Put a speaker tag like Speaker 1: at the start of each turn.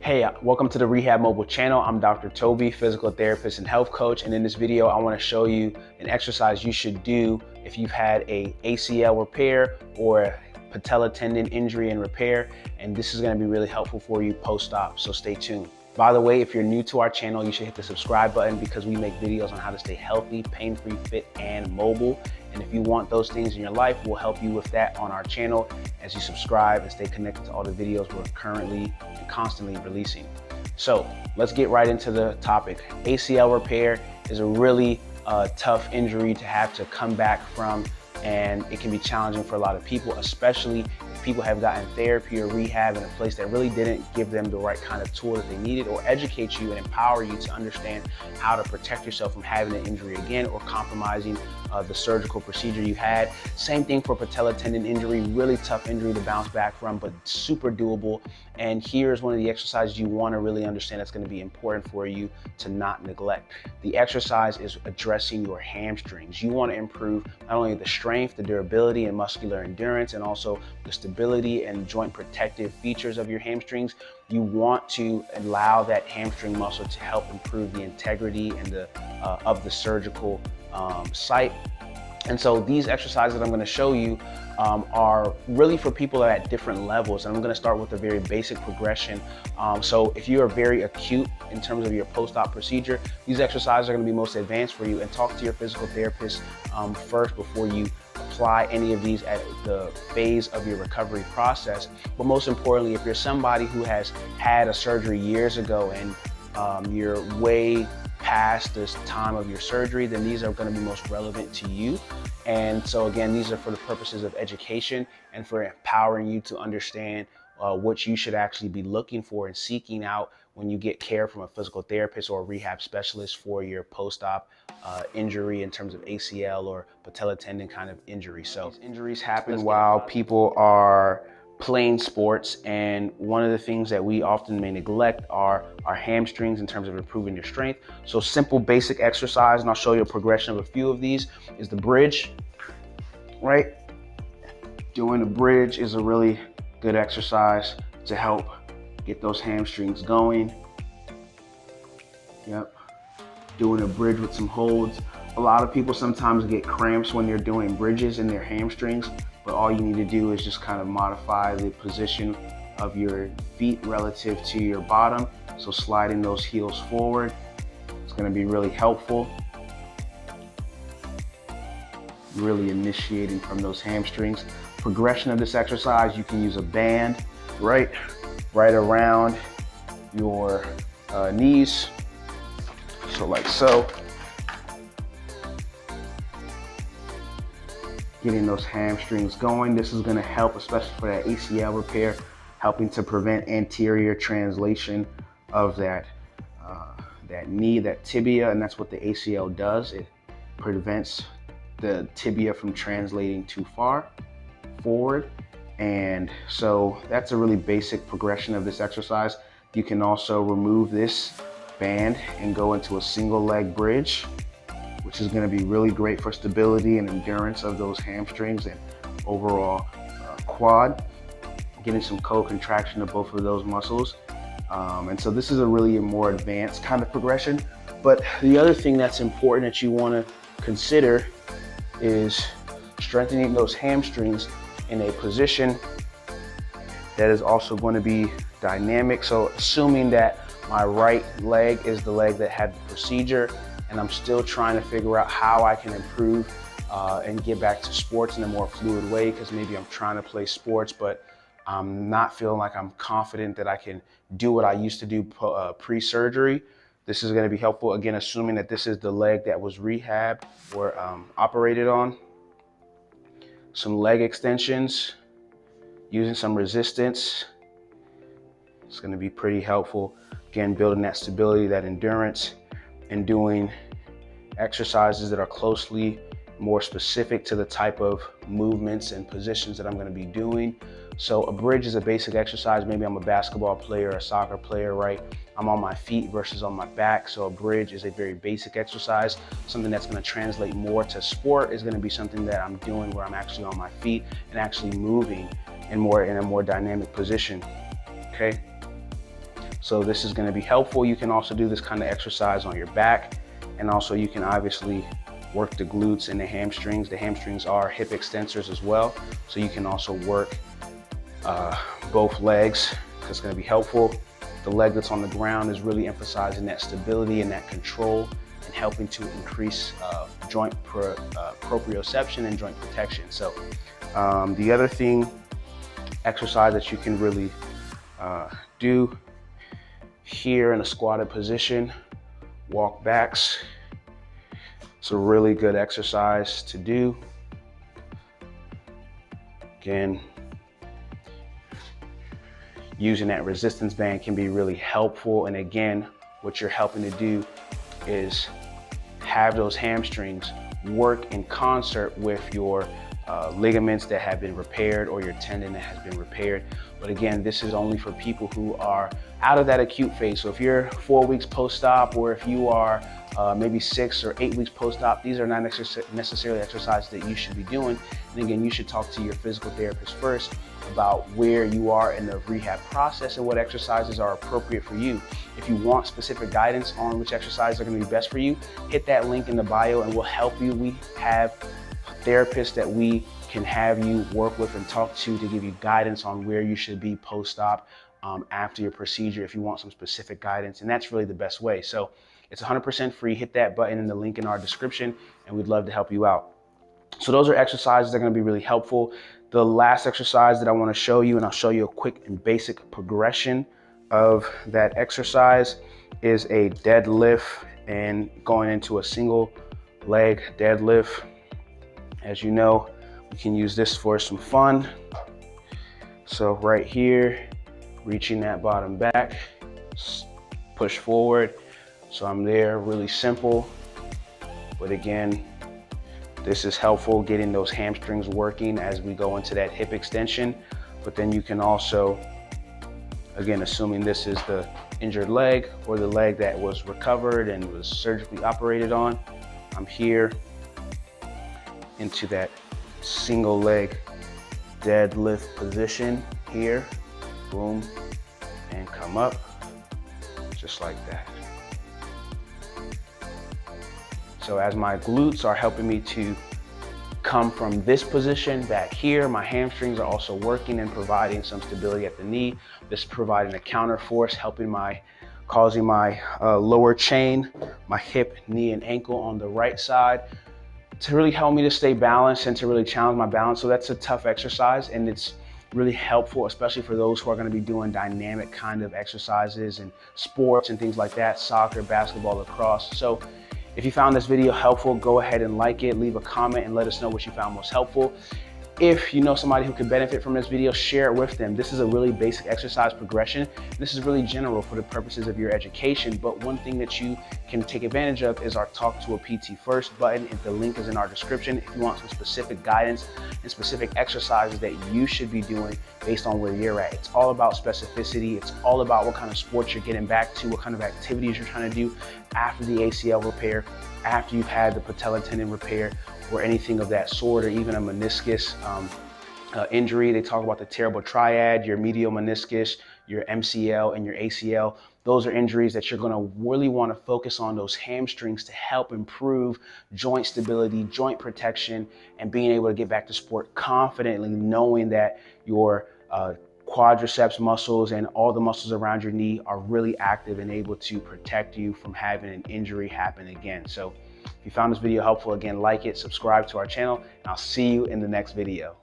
Speaker 1: Hey, welcome to the Rehab Mobile channel. I'm Dr. Toby, physical therapist and health coach. And in this video, I want to show you an exercise you should do if you've had a ACL repair or a patellar tendon injury and repair. And this is going to be really helpful for you post-op, so stay tuned. By the way, if you're new to our channel, you should hit the subscribe button because we make videos on how to stay healthy, pain-free, fit, and mobile. And if you want those things in your life, we'll help you with that on our channel as you subscribe and stay connected to all the videos we're currently and constantly releasing. So let's get right into the topic. ACL repair is a really tough injury to have to come back from, and it can be challenging for a lot of people, especially if people have gotten therapy or rehab in a place that really didn't give them the right kind of tool that they needed, or educate you and empower you to understand how to protect yourself from having an injury again or compromising the surgical procedure you had. Same thing for patellar tendon injury, really tough injury to bounce back from, but super doable. And here's one of the exercises you want to really understand that's going to be important for you to not neglect. The exercise is addressing your hamstrings. You want to improve not only the strength, the durability, and muscular endurance, and also the stability and joint protective features of your hamstrings. You want to allow that hamstring muscle to help improve the integrity and of the surgical site. And so these exercises that I'm going to show you are really for people that are at different levels. And I'm going to start with a very basic progression. So if you are very acute in terms of your post-op procedure, these exercises are going to be most advanced for you. And talk to your physical therapist first before you apply any of these at the phase of your recovery process. But most importantly, if you're somebody who has had a surgery years ago and you're way past this time of your surgery, then these are going to be most relevant to you. And so again, these are for the purposes of education and for empowering you to understand what you should actually be looking for and seeking out when you get care from a physical therapist or a rehab specialist for your post-op injury in terms of ACL or patellar tendon kind of injury. So injuries happen while people are playing sports, and one of the things that we often may neglect are our hamstrings in terms of improving their strength. So simple basic exercise, and I'll show you a progression of a few of these, is the bridge, right? Doing a bridge is a really good exercise to help get those hamstrings going. Yep. Doing a bridge with some holds. A lot of people sometimes get cramps when they're doing bridges in their hamstrings, but all you need to do is just kind of modify the position of your feet relative to your bottom. So sliding those heels forward, it's going to be really helpful. Really initiating from those hamstrings. Progression of this exercise, you can use a band right around your knees. So like so. Getting those hamstrings going. This is going to help, especially for that ACL repair, helping to prevent anterior translation of that knee, that tibia, and that's what the ACL does. It prevents the tibia from translating too far forward. And so that's a really basic progression of this exercise. You can also remove this band and go into a single leg bridge, which is going to be really great for stability and endurance of those hamstrings and overall quad, getting some co-contraction of both of those muscles. And so this is a really more advanced kind of progression. But the other thing that's important that you want to consider is strengthening those hamstrings in a position that is also going to be dynamic. So assuming that my right leg is the leg that had the procedure, and I'm still trying to figure out how I can improve and get back to sports in a more fluid way, because maybe I'm trying to play sports, but I'm not feeling like I'm confident that I can do what I used to do pre-surgery. This is going to be helpful, again, assuming that this is the leg that was rehabbed or operated on. Some leg extensions, using some resistance. It's going to be pretty helpful. Again, building that stability, that endurance, and doing exercises that are closely more specific to the type of movements and positions that I'm going to be doing. So a bridge is a basic exercise. Maybe I'm a basketball player, a soccer player, right? I'm on my feet versus on my back. So a bridge is a very basic exercise. Something that's going to translate more to sport is going to be something that I'm doing where I'm actually on my feet and actually moving in a more dynamic position. Okay. So this is going to be helpful. You can also do this kind of exercise on your back, and also you can obviously work the glutes and the hamstrings. The hamstrings are hip extensors as well, so you can also work both legs. It's going to be helpful. The leg that's on the ground is really emphasizing that stability and that control, and helping to increase joint proprioception and joint protection. So the other exercise that you can really do here in a squatted position, walk backs. It's a really good exercise to do. Again, using that resistance band can be really helpful. And again, what you're helping to do is have those hamstrings work in concert with your ligaments that have been repaired, or your tendon that has been repaired. But again, this is only for people who are out of that acute phase. So if you're 4 weeks post-op, or if you are maybe 6 or 8 weeks post-op, these are not necessarily exercises that you should be doing. And again, you should talk to your physical therapist first about where you are in the rehab process and what exercises are appropriate for you. If you want specific guidance on which exercises are going to be best for you, hit that link in the bio and we'll help you. We have therapists that we can have you work with and talk to give you guidance on where you should be post-op after your procedure if you want some specific guidance. And that's really the best way. So it's 100% free. Hit that button in the link in our description and we'd love to help you out. So those are exercises that are going to be really helpful. The last exercise that I want to show you, and I'll show you a quick and basic progression of that exercise, is a deadlift, and going into a single leg deadlift. As you know, we can use this for some fun. So right here, reaching that bottom back, push forward. So I'm there, really simple. But again, this is helpful getting those hamstrings working as we go into that hip extension. But then you can also, again, assuming this is the injured leg or the leg that was recovered and was surgically operated on, I'm here into that single leg deadlift position here, boom, and come up just like that. So as my glutes are helping me to come from this position back here, my hamstrings are also working and providing some stability at the knee. This is providing a counter force, causing my lower chain, my hip, knee, and ankle on the right side to really help me to stay balanced and to really challenge my balance. So that's a tough exercise, and it's really helpful, especially for those who are going to be doing dynamic kind of exercises and sports and things like that, soccer, basketball, lacrosse. So if you found this video helpful, go ahead and like it, leave a comment, and let us know what you found most helpful. If you know somebody who could benefit from this video, share it with them. This is a really basic exercise progression. This is really general for the purposes of your education, but one thing that you can take advantage of is our Talk to a PT First button. The link is in our description if you want some specific guidance and specific exercises that you should be doing based on where you're at. It's all about specificity. It's all about what kind of sports you're getting back to, what kind of activities you're trying to do after the ACL repair, after you've had the patellar tendon repair, or anything of that sort, or even a meniscus injury. They talk about the terrible triad, your medial meniscus, your MCL, and your ACL. Those are injuries that you're gonna really wanna focus on those hamstrings to help improve joint stability, joint protection, and being able to get back to sport confidently, knowing that your quadriceps muscles and all the muscles around your knee are really active and able to protect you from having an injury happen again. So if you found this video helpful, again, like it, subscribe to our channel, and I'll see you in the next video.